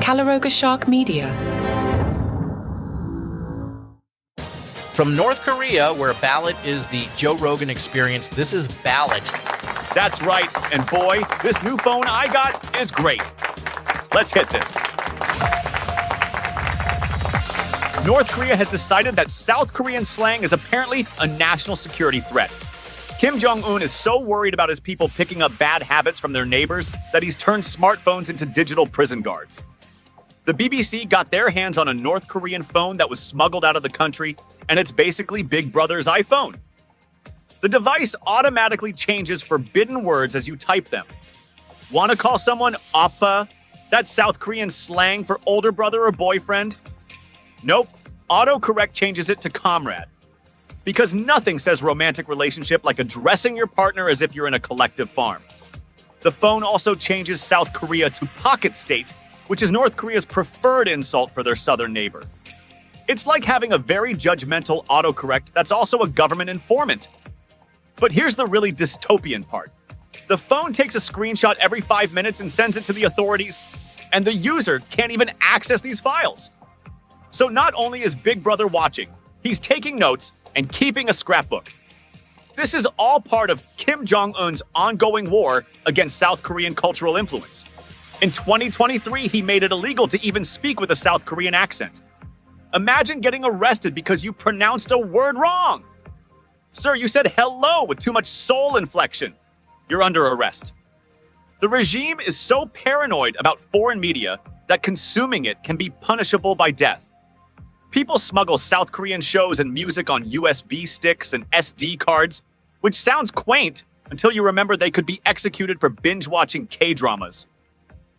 Calaroga Shark Media. From North Korea, where ballot is the Joe Rogan experience, this is Ballot. That's right, and boy, this new phone I got is great. Let's hit this. North Korea has decided that South Korean slang is apparently a national security threat. Kim Jong-un is so worried about his people picking up bad habits from their neighbors that he's turned smartphones into digital prison guards. The BBC got their hands on a North Korean phone that was smuggled out of the country, and it's basically Big Brother's iPhone. The device automatically changes forbidden words as you type them. Want to call someone oppa? That's South Korean slang for older brother or boyfriend? Nope, autocorrect changes it to comrade. Because nothing says romantic relationship like addressing your partner as if you're in a collective farm. The phone also changes South Korea to pocket state, which is North Korea's preferred insult for their southern neighbor. It's like having a very judgmental autocorrect that's also a government informant. But here's the really dystopian part. The phone takes a screenshot every 5 minutes and sends it to the authorities, and the user can't even access these files. So not only is Big Brother watching, he's taking notes and keeping a scrapbook. This is all part of Kim Jong-un's ongoing war against South Korean cultural influence. In 2023, he made it illegal to even speak with a South Korean accent. Imagine getting arrested because you pronounced a word wrong. Sir, you said hello with too much soul inflection. You're under arrest. The regime is so paranoid about foreign media that consuming it can be punishable by death. People smuggle South Korean shows and music on USB sticks and SD cards, which sounds quaint until you remember they could be executed for binge-watching K-dramas.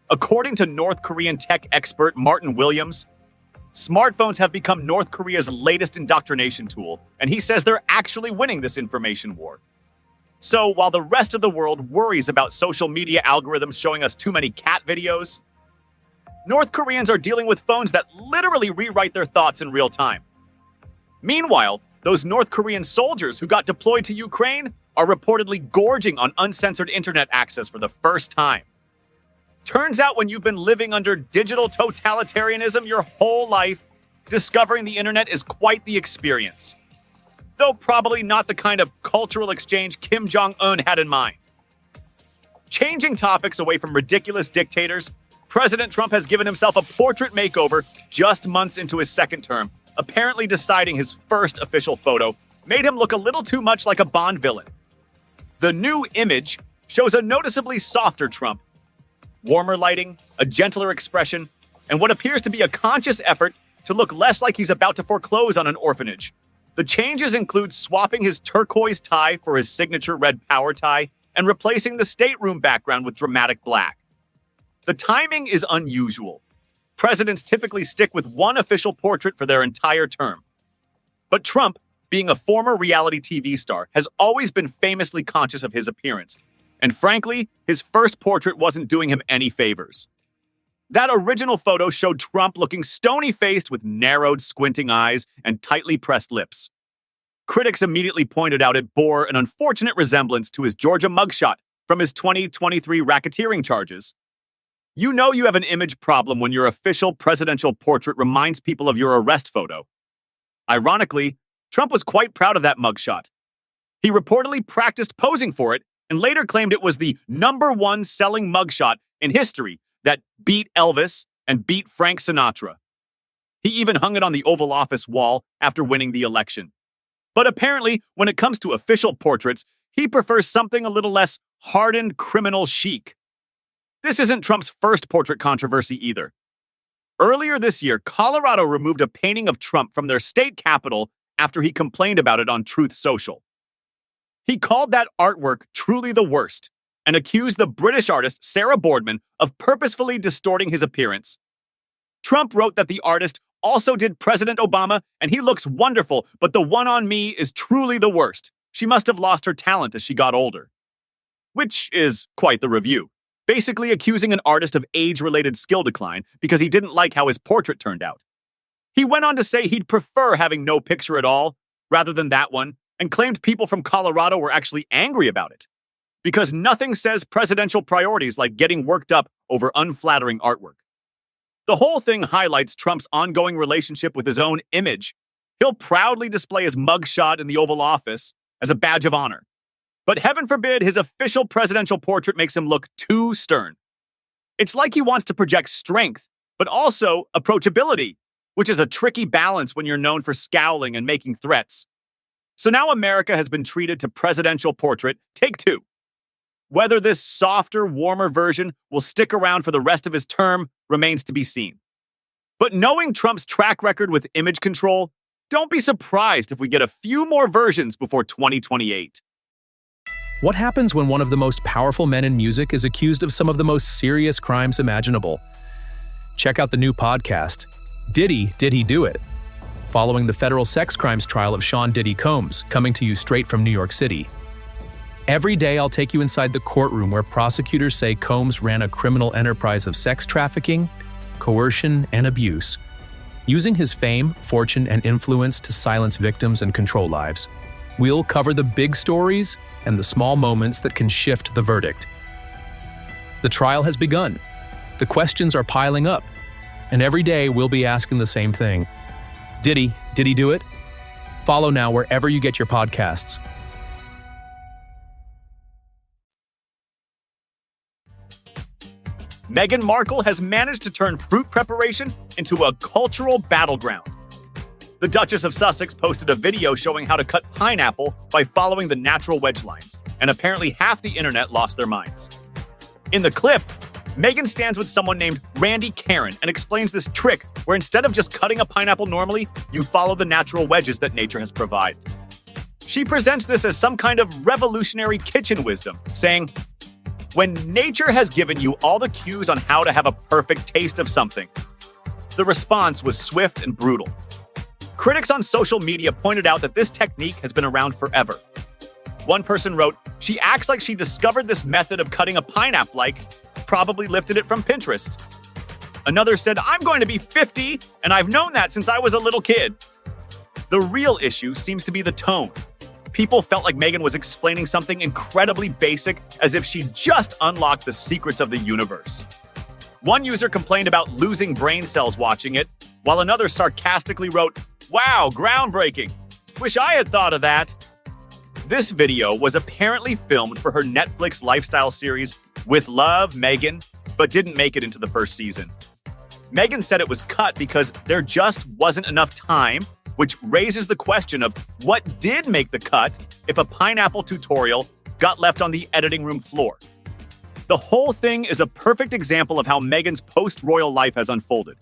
According to North Korean tech expert Martin Williams, smartphones have become North Korea's latest indoctrination tool, and he says they're actually winning this information war. So while the rest of the world worries about social media algorithms showing us too many cat videos, North Koreans are dealing with phones that literally rewrite their thoughts in real time. Meanwhile, those North Korean soldiers who got deployed to Ukraine are reportedly gorging on uncensored internet access for the first time. Turns out when you've been living under digital totalitarianism your whole life, discovering the internet is quite the experience. Though probably not the kind of cultural exchange Kim Jong-un had in mind. Changing topics away from ridiculous dictators, President Trump has given himself a portrait makeover just months into his second term, apparently deciding his first official photo made him look a little too much like a Bond villain. The new image shows a noticeably softer Trump. Warmer lighting, a gentler expression, and what appears to be a conscious effort to look less like he's about to foreclose on an orphanage. The changes include swapping his turquoise tie for his signature red power tie and replacing the stateroom background with dramatic black. The timing is unusual. Presidents typically stick with one official portrait for their entire term. But Trump, being a former reality TV star, has always been famously conscious of his appearance. And frankly, his first portrait wasn't doing him any favors. That original photo showed Trump looking stony-faced with narrowed, squinting eyes and tightly pressed lips. Critics immediately pointed out it bore an unfortunate resemblance to his Georgia mugshot from his 2023 racketeering charges. You know you have an image problem when your official presidential portrait reminds people of your arrest photo. Ironically, Trump was quite proud of that mugshot. He reportedly practiced posing for it and later claimed it was the #1 selling mugshot in history that beat Elvis and beat Frank Sinatra. He even hung it on the Oval Office wall after winning the election. But apparently, when it comes to official portraits, he prefers something a little less hardened criminal chic. This isn't Trump's first portrait controversy either. Earlier this year, Colorado removed a painting of Trump from their state capitol after he complained about it on Truth Social. He called that artwork truly the worst and accused the British artist Sarah Boardman of purposefully distorting his appearance. Trump wrote that the artist also did President Obama and he looks wonderful, but the one on me is truly the worst. She must have lost her talent as she got older. Which is quite the review. Basically accusing an artist of age-related skill decline because he didn't like how his portrait turned out. He went on to say he'd prefer having no picture at all, rather than that one, and claimed people from Colorado were actually angry about it. Because nothing says presidential priorities like getting worked up over unflattering artwork. The whole thing highlights Trump's ongoing relationship with his own image. He'll proudly display his mugshot in the Oval Office as a badge of honor. But heaven forbid his official presidential portrait makes him look too stern. It's like he wants to project strength, but also approachability, which is a tricky balance when you're known for scowling and making threats. So now America has been treated to presidential portrait take 2. Whether this softer, warmer version will stick around for the rest of his term remains to be seen. But knowing Trump's track record with image control, don't be surprised if we get a few more versions before 2028. What happens when one of the most powerful men in music is accused of some of the most serious crimes imaginable? Check out the new podcast, Did He Do It? Following the federal sex crimes trial of Sean Diddy Combs, coming to you straight from New York City. Every day I'll take you inside the courtroom where prosecutors say Combs ran a criminal enterprise of sex trafficking, coercion, and abuse, using his fame, fortune, and influence to silence victims and control lives. We'll cover the big stories and the small moments that can shift the verdict. The trial has begun. The questions are piling up. And every day we'll be asking the same thing. Did he do it? Follow now wherever you get your podcasts. Meghan Markle has managed to turn fruit preparation into a cultural battleground. The Duchess of Sussex posted a video showing how to cut pineapple by following the natural wedge lines, and apparently half the internet lost their minds. In the clip, Meghan stands with someone named Randy Karen and explains this trick where instead of just cutting a pineapple normally, you follow the natural wedges that nature has provided. She presents this as some kind of revolutionary kitchen wisdom, saying, "When nature has given you all the cues on how to have a perfect taste of something." The response was swift and brutal. Critics on social media pointed out that this technique has been around forever. One person wrote, "She acts like she discovered this method of cutting a pineapple probably lifted it from Pinterest." Another said, "I'm going to be 50, and I've known that since I was a little kid." The real issue seems to be the tone. People felt like Meghan was explaining something incredibly basic as if she just unlocked the secrets of the universe. One user complained about losing brain cells watching it, while another sarcastically wrote, "Wow, groundbreaking. Wish I had thought of that." This video was apparently filmed for her Netflix lifestyle series With Love, Meghan, but didn't make it into the first season. Meghan said it was cut because there just wasn't enough time, which raises the question of what did make the cut if a pineapple tutorial got left on the editing room floor. The whole thing is a perfect example of how Meghan's post-royal life has unfolded.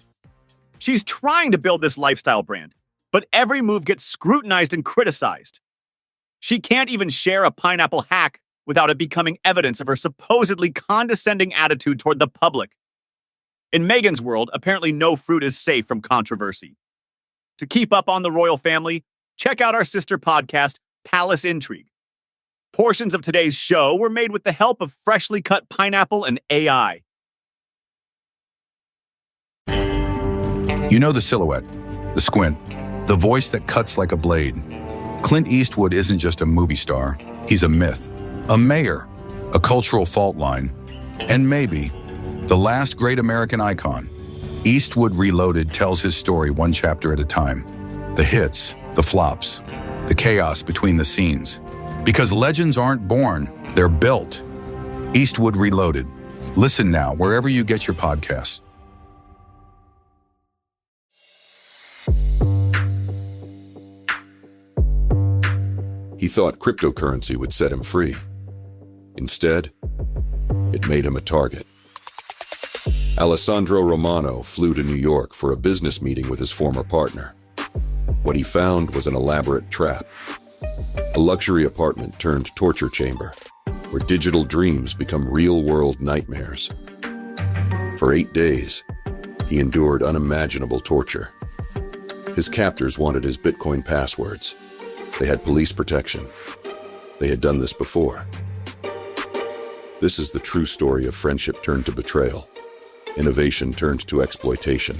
She's trying to build this lifestyle brand, but every move gets scrutinized and criticized. She can't even share a pineapple hack without it becoming evidence of her supposedly condescending attitude toward the public. In Meghan's world, apparently no fruit is safe from controversy. To keep up on the royal family, check out our sister podcast, Palace Intrigue. Portions of today's show were made with the help of freshly cut pineapple and AI. You know the silhouette, the squint, the voice that cuts like a blade. Clint Eastwood isn't just a movie star, he's a myth, a mayor, a cultural fault line, and maybe the last great American icon. Eastwood Reloaded tells his story one chapter at a time. The hits, the flops, the chaos between the scenes. Because legends aren't born, they're built. Eastwood Reloaded. Listen now wherever you get your podcasts. He thought cryptocurrency would set him free. Instead, it made him a target. Alessandro Romano flew to New York for a business meeting with his former partner. What he found was an elaborate trap. A luxury apartment turned torture chamber, where digital dreams become real-world nightmares. For 8 days, he endured unimaginable torture. His captors wanted his Bitcoin passwords. They had police protection. They had done this before. This is the true story of friendship turned to betrayal, innovation turned to exploitation,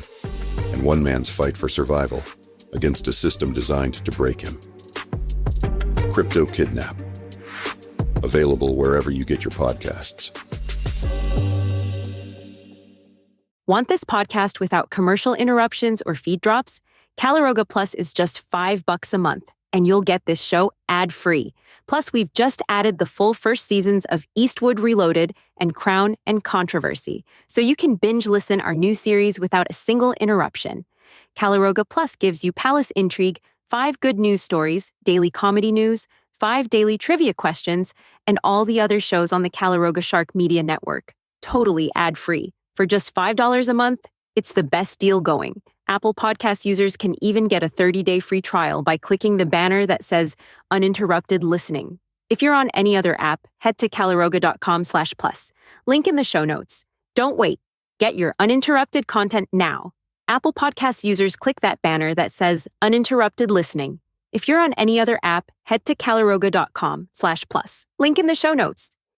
and one man's fight for survival against a system designed to break him. Crypto Kidnap. Available wherever you get your podcasts. Want this podcast without commercial interruptions or feed drops? Caliroga Plus is just $5 a month, and you'll get this show ad-free. Plus, we've just added the full first seasons of Eastwood Reloaded and Crown and Controversy, so you can binge listen our new series without a single interruption. Caliroga Plus gives you palace intrigue, 5 good news stories, daily comedy news, 5 daily trivia questions, and all the other shows on the Caliroga Shark Media Network, totally ad-free. For just $5 a month, it's the best deal going. Apple Podcast users can even get a 30-day free trial by clicking the banner that says uninterrupted listening. If you're on any other app, head to caliroga.com/plus. Link in the show notes. Don't wait. Get your uninterrupted content now. Apple Podcast users click that banner that says uninterrupted listening. If you're on any other app, head to caliroga.com/plus. Link in the show notes.